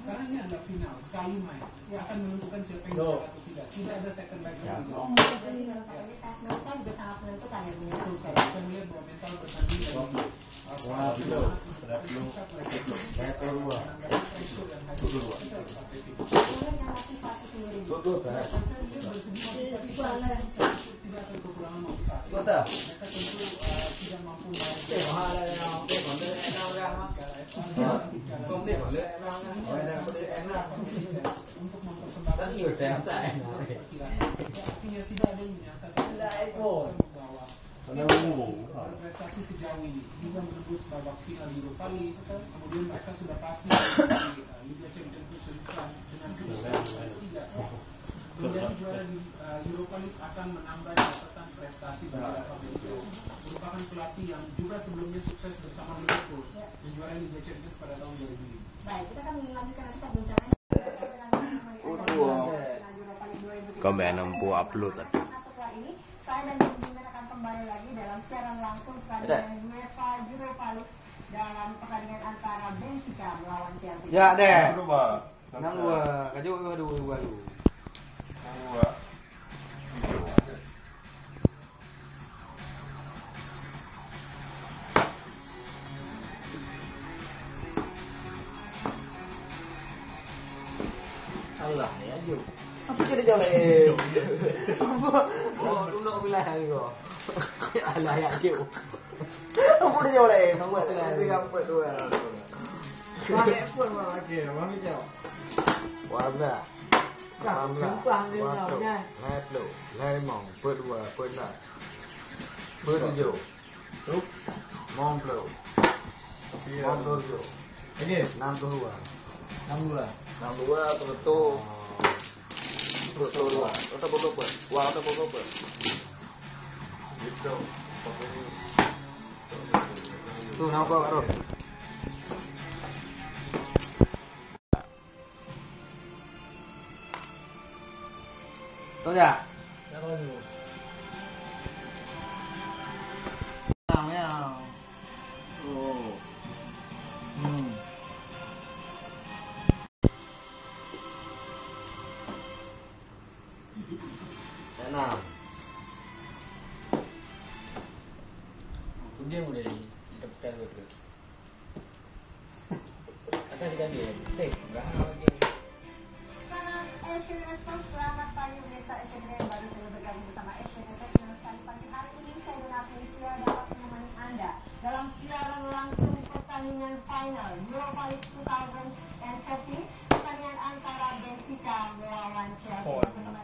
Karena ini adalah final, sekali main akan menentukan siapa yang juara atau tidak. Tidak ada second leg lagi. Jadi mental juga sangat menentukan ya, Bung. Terus kalau saya melihat bahwa mental bertanding dari tidak akan kekurangan motivasi. Mereka tentu tidak mampu untuk mempersembahkan artinya tidak ada yang menyatakan bahwa prestasi sejauh ini juga menembus babak final Europa League, kemudian mereka sudah pasti di Liga Champions kesulitan dengan tidak menjadi juara di Europa League akan menambah catatan prestasi bagi Rafa Benitez, merupakan pelatih yang juga sebelumnya sukses bersama Liverpool menjuarai Liga Champions pada tahun 2005. Baik, kita akan melanjutkan nanti perbincangan. Kami nampu upload tadi. Setelah ini, saya dan Bung akan kembali lagi dalam siaran langsung pertandingan UEFA Europa League dalam pertandingan antara Benfica melawan Chelsea. Ya deh. Nang gua, kaju dua. Allah ya ju. Apa kita joleh? Oh, dulu wilayah gua. Allah ya ju. Apa dia joleh? Kamu ada gambar dua. Pakai pun lagi, mana jauh? Warna. Lát lụ, lát mỏng, bớt vừa, bớt lại. Bớt dụ. Mong lụ. Mong đôi dụ. Nam đôi vừa. Nam dua, betul. Betul dua. Atau betul ber. Wah, atau betul ber. Gitu. Tuh, nampak karo. Tốt chưa? Dạ thôi rồi. Nào nhá. Ồ. Thế nào? Kemudian udah didapatkan gitu. Ada diganti. Enggak lagi. Asian Response, selamat pagi pemirsa Asian yang baru saja bergabung bersama Asian FX dan sekali pagi hari ini saya Dona Felicia dapat menemani Anda dalam siaran langsung pertandingan final Europa League 2013, pertandingan antara Benfica melawan Chelsea bersama